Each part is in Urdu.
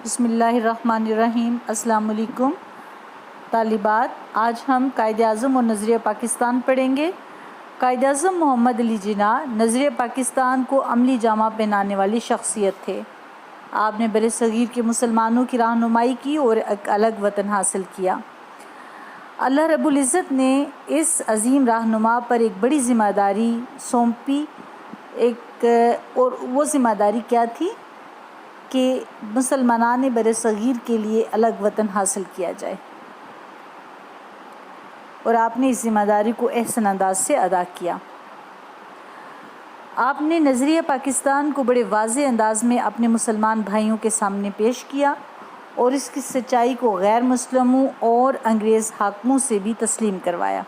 بسم اللہ الرحمن الرحیم۔ السلام علیکم طالبات، آج ہم قائد اعظم اور نظریہ پاکستان پڑھیں گے۔ قائد اعظم محمد علی جناح نظریہ پاکستان کو عملی جامہ پہنانے والی شخصیت تھے۔ آپ نے بر صغیر کے مسلمانوں کی رہنمائی کی اور ایک الگ وطن حاصل کیا۔ اللہ رب العزت نے اس عظیم رہنما پر ایک بڑی ذمہ داری سونپی، اور وہ ذمہ داری کیا تھی کہ مسلمانان بر صغیر کے لیے الگ وطن حاصل کیا جائے، اور آپ نے اس ذمہ داری کو احسن انداز سے ادا کیا۔ آپ نے نظریہ پاکستان کو بڑے واضح انداز میں اپنے مسلمان بھائیوں کے سامنے پیش کیا اور اس کی سچائی کو غیر مسلموں اور انگریز حاکموں سے بھی تسلیم کروایا۔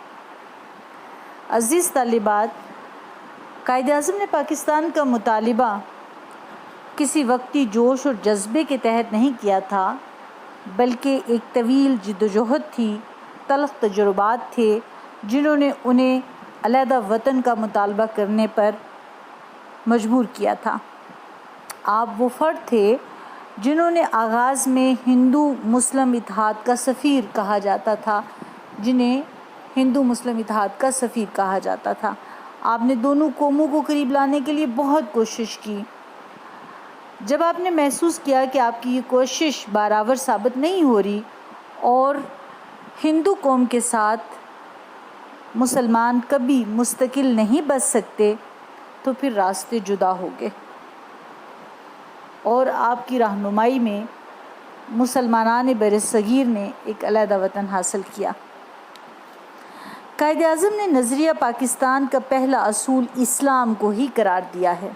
عزیز طالبات، قائد اعظم نے پاکستان کا مطالبہ کسی وقتی جوش اور جذبے کے تحت نہیں کیا تھا، بلکہ ایک طویل جدوجہد تھی، تلخ تجربات تھے جنہوں نے انہیں علیحدہ وطن کا مطالبہ کرنے پر مجبور کیا تھا۔ آپ وہ فرد تھے جنہوں نے آغاز میں ہندو مسلم اتحاد کا سفیر کہا جاتا تھا، آپ نے دونوں قوموں کو قریب لانے کے لیے بہت کوشش کی۔ جب آپ نے محسوس کیا کہ آپ کی یہ کوشش بارآور ثابت نہیں ہو رہی اور ہندو قوم کے ساتھ مسلمان کبھی مستقل نہیں بچ سکتے، تو پھر راستے جدا ہو گئے، اور آپ کی رہنمائی میں مسلمانان بر صغیر نے ایک علیحدہ وطن حاصل کیا۔ قائد اعظم نے نظریہ پاکستان کا پہلا اصول اسلام کو ہی قرار دیا ہے،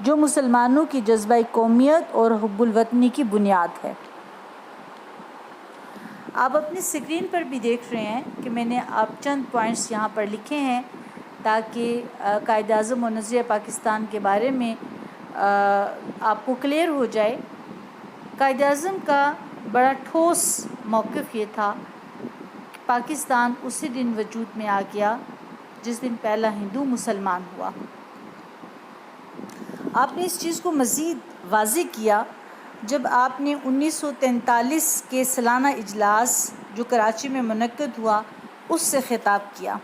جو مسلمانوں کی جذبہ قومیت اور حب الوطنی کی بنیاد ہے۔ آپ اپنی اسکرین پر بھی دیکھ رہے ہیں کہ میں نے چند پوائنٹس یہاں پر لکھے ہیں تاکہ قائد اعظم اور نظریہ پاکستان کے بارے میں آپ کو کلیئر ہو جائے۔ قائد اعظم کا بڑا ٹھوس موقف یہ تھا کہ پاکستان اسی دن وجود میں آ گیا جس دن پہلا ہندو مسلمان ہوا۔ آپ نے اس چیز کو مزید واضح کیا جب آپ نے 1943 کے سالانہ اجلاس جو کراچی میں منعقد ہوا اس سے خطاب کیا۔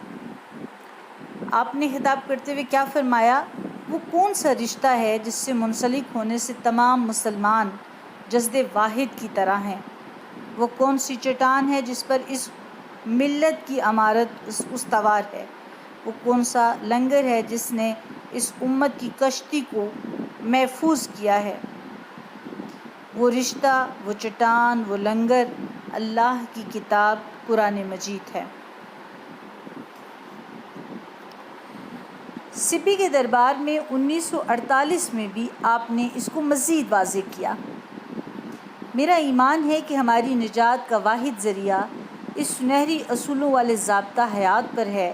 آپ نے خطاب کرتے ہوئے کیا فرمایا؟ وہ کون سا رشتہ ہے جس سے منسلک ہونے سے تمام مسلمان جسد واحد کی طرح ہیں؟ وہ کون سی چٹان ہے جس پر اس ملت کی عمارت استوار ہے؟ وہ کون سا لنگر ہے جس نے اس امت کی کشتی کو محفوظ کیا ہے؟ وہ رشتہ، وہ چٹان، وہ لنگر اللہ کی کتاب قرآن مجید ہے۔ سپی کے دربار میں 1948 میں بھی آپ نے اس کو مزید واضح کیا۔ میرا ایمان ہے کہ ہماری نجات کا واحد ذریعہ اس سنہری اصولوں والے ضابطہ حیات پر ہے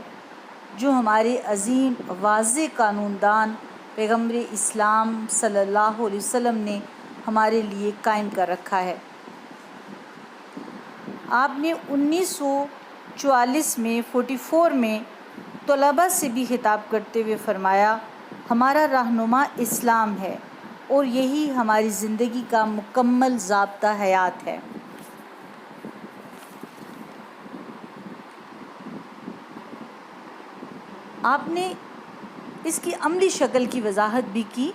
جو ہمارے عظیم واضح قانون دان پیغمبر اسلام صلی اللہ علیہ وسلم نے ہمارے لیے قائم کر رکھا ہے۔ آپ نے 1944 میں 44 میں طلباء سے بھی خطاب کرتے ہوئے فرمایا، ہمارا رہنما اسلام ہے اور یہی ہماری زندگی کا مکمل ضابطہ حیات ہے۔ آپ نے اس کی عملی شکل کی وضاحت بھی کی۔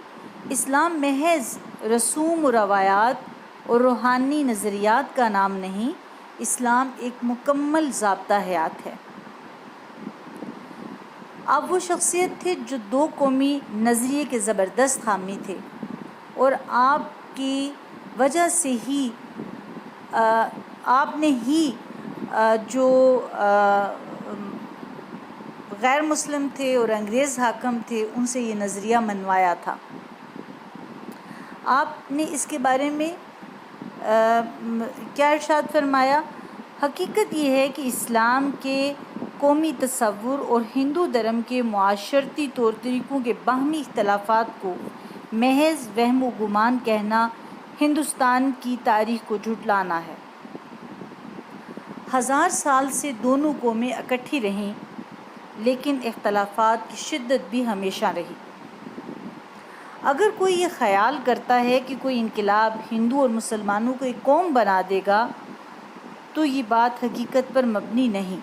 اسلام محض رسوم و روایات اور روحانی نظریات کا نام نہیں، اسلام ایک مکمل ضابطہ حیات ہے۔ آپ وہ شخصیت تھے جو دو قومی نظریے کے زبردست حامی تھے، اور آپ کی وجہ سے ہی آپ نے ہی جو غیر مسلم تھے اور انگریز حاکم تھے ان سے یہ نظریہ منوایا تھا۔ آپ نے اس کے بارے میں کیا ارشاد فرمایا؟ حقیقت یہ ہے کہ اسلام کے قومی تصور اور ہندو دھرم کے معاشرتی طور طریقوں کے باہمی اختلافات کو محض وہم و گمان کہنا ہندوستان کی تاریخ کو جھٹلانا ہے۔ 1000 سال سے دونوں قومیں اکٹھی رہیں، لیکن اختلافات کی شدت بھی ہمیشہ رہی۔ اگر کوئی یہ خیال کرتا ہے کہ کوئی انقلاب ہندو اور مسلمانوں کو ایک قوم بنا دے گا تو یہ بات حقیقت پر مبنی نہیں۔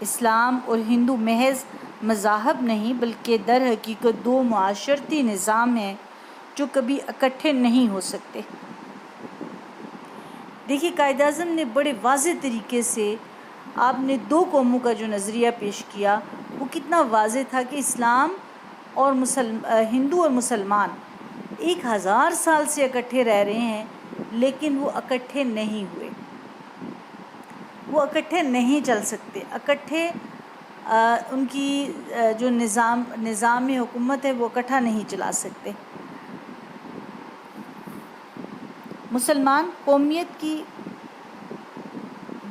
اسلام اور ہندو محض مذاہب نہیں بلکہ در حقیقت دو معاشرتی نظام ہیں جو کبھی اکٹھے نہیں ہو سکتے۔ دیکھیے قائد اعظم نے بڑے واضح طریقے سے آپ نے دو قوموں کا جو نظریہ پیش کیا وہ کتنا واضح تھا کہ اسلام اور ہندو اور مسلمان 1000 سال سے اکٹھے رہ رہے ہیں لیکن وہ اکٹھے نہیں ہوئے، وہ اکٹھے نہیں چل سکتے، اکٹھے ان کی جو نظام حکومت ہے وہ اکٹھا نہیں چلا سکتے۔ مسلمان قومیت کی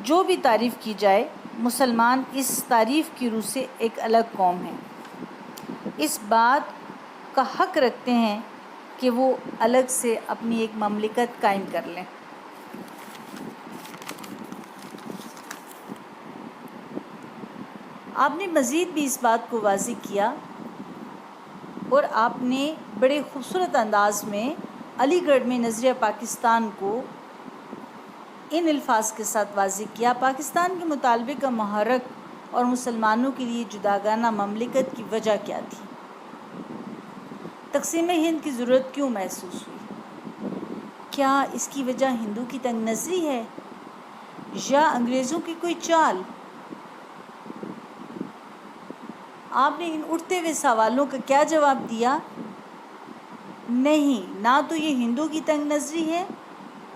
جو بھی تعریف کی جائے، مسلمان اس تعریف کی روح سے ایک الگ قوم ہے، اس بات کا حق رکھتے ہیں کہ وہ الگ سے اپنی ایک مملکت قائم کر لیں۔ آپ نے مزید بھی اس بات کو واضح کیا اور آپ نے بڑے خوبصورت انداز میں علی گڑھ میں نظریہ پاکستان کو ان الفاظ کے ساتھ واضح کیا: پاکستان کے مطالبے کا محرک اور مسلمانوں کے لیے جداگانہ مملکت کی وجہ کیا تھی؟ تقسیم ہند کی ضرورت کیوں محسوس ہوئی؟ کیا اس کی وجہ ہندو کی تنگ نظری ہے یا انگریزوں کی کوئی چال؟ آپ نے ان اٹھتے ہوئے سوالوں کا کیا جواب دیا؟ نہیں، نہ تو یہ ہندو کی تنگ نظری ہے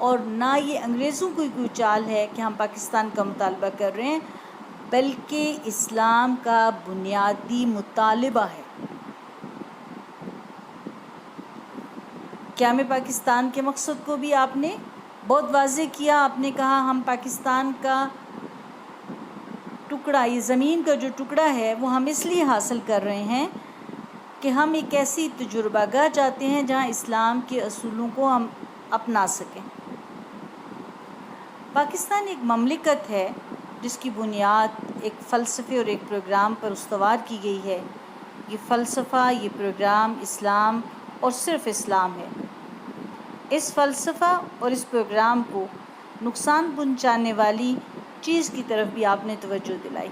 اور نہ یہ انگریزوں کی کوئی چال ہے کہ ہم پاکستان کا مطالبہ کر رہے ہیں، بلکہ اسلام کا بنیادی مطالبہ ہے۔ قیام پاکستان کے مقصد کو بھی آپ نے بہت واضح کیا۔ آپ نے کہا ہم پاکستان کا ٹکڑا، یہ زمین کا جو ٹکڑا ہے وہ ہم اس لیے حاصل کر رہے ہیں کہ ہم ایک ایسی تجربہ گاہ چاہتے ہیں جہاں اسلام کے اصولوں کو ہم اپنا سکیں۔ پاکستان ایک مملکت ہے جس کی بنیاد ایک فلسفے اور ایک پروگرام پر استوار کی گئی ہے۔ یہ فلسفہ، یہ پروگرام اسلام اور صرف اسلام ہے۔ اس فلسفہ اور اس پروگرام کو نقصان پہنچانے والی چیز کی طرف بھی آپ نے توجہ دلائی۔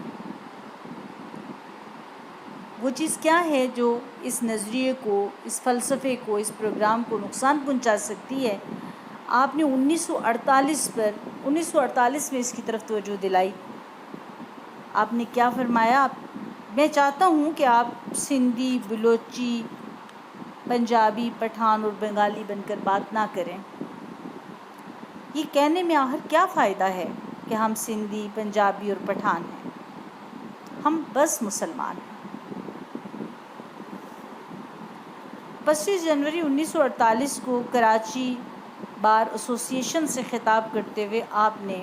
وہ چیز کیا ہے جو اس نظریے کو، اس فلسفے کو، اس پروگرام کو نقصان پہنچا سکتی ہے؟ آپ نے 1948 میں اس کی طرف توجہ دلائی۔ آپ نے کیا فرمایا؟ میں چاہتا ہوں کہ آپ سندھی، بلوچی، پنجابی، پٹھان اور بنگالی بن کر بات نہ کریں۔ یہ کہنے میں آخر کیا فائدہ ہے کہ ہم سندھی، پنجابی اور پٹھان ہیں؟ ہم بس مسلمان ہیں۔ 25 جنوری 1948 کو کراچی بار ایسوسی ایشن سے خطاب کرتے ہوئے آپ نے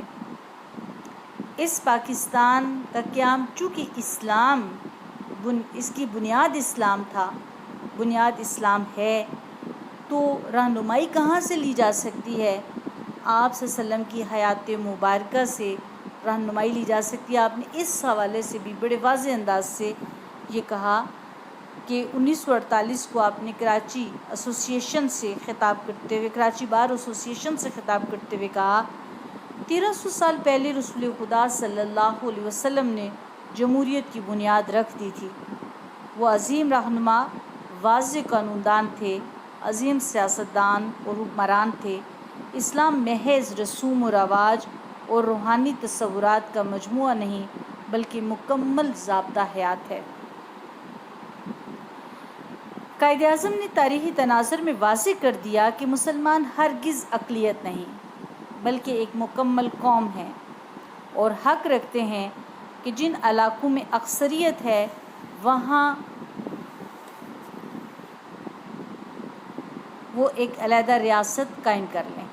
اس پاکستان کا قیام، چونکہ اسلام اس کی بنیاد اسلام تھا، بنیاد اسلام ہے، تو رہنمائی کہاں سے لی جا سکتی ہے؟ آپ صلی اللہ علیہ وسلم کی حیات مبارکہ سے رہنمائی لی جا سکتی ہے۔ آپ نے اس حوالے سے بھی بڑے واضح انداز سے یہ کہا کہ 1948 کو آپ نے کراچی ایسوسی ایشن سے خطاب کرتے ہوئے، کراچی بار ایسوسی ایشن سے خطاب کرتے ہوئے کہا 1300 سال پہلے رسول خدا صلی اللہ علیہ وسلم نے جمہوریت کی بنیاد رکھ دی تھی۔ وہ عظیم رہنما، واضح قانون دان تھے، عظیم سیاستدان اور حکمران تھے۔ اسلام محض رسوم و رواج اور روحانی تصورات کا مجموعہ نہیں بلکہ مکمل ضابطہ حیات ہے۔ قائد اعظم نے تاریخی تناظر میں واضح کر دیا کہ مسلمان ہرگز اقلیت نہیں بلکہ ایک مکمل قوم ہیں اور حق رکھتے ہیں کہ جن علاقوں میں اکثریت ہے وہاں وہ ایک علیحدہ ریاست قائم کر لیں۔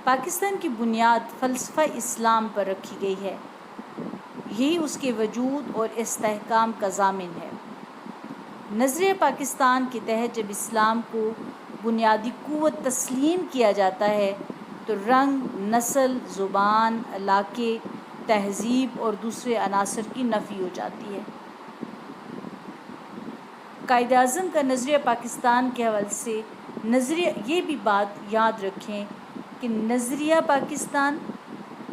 پاکستان کی بنیاد فلسفہ اسلام پر رکھی گئی ہے، یہی اس کے وجود اور استحکام کا ضامن ہے۔ نظریہ پاکستان کے تحت جب اسلام کو بنیادی قوت تسلیم کیا جاتا ہے تو رنگ، نسل، زبان، علاقے، تہذیب اور دوسرے عناصر کی نفی ہو جاتی ہے۔ قائد اعظم کا نظریہ پاکستان کے حوالے سے یہ بھی بات یاد رکھیں کہ نظریہ پاکستان،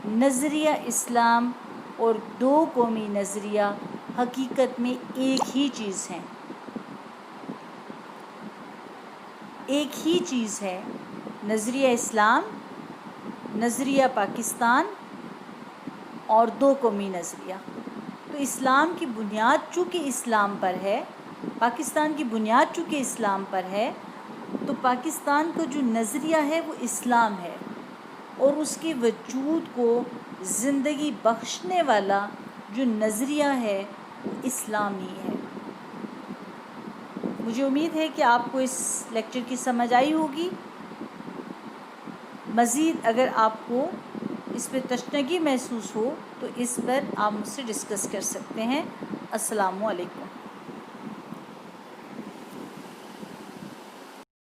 نظریہ اسلام اور دو قومی نظریہ حقیقت میں ایک ہی چیز ہیں، ایک ہی چیز ہے۔ نظریہ اسلام، نظریہ پاکستان اور دو قومی نظریہ۔ تو اسلام کی بنیاد چونکہ اسلام پر ہے، پاکستان کی بنیاد چونکہ اسلام پر ہے، تو پاکستان کا جو نظریہ ہے وہ اسلام ہے، اور اس کے وجود کو زندگی بخشنے والا جو نظریہ ہے وہ اسلام ہی ہے۔ مجھے امید ہے کہ آپ کو اس لیکچر کی سمجھ آئی ہوگی۔ مزید اگر آپ کو اس پہ تشنگی محسوس ہو تو اس پر آپ مجھ سے ڈسکس کر سکتے ہیں۔ السلام علیکم۔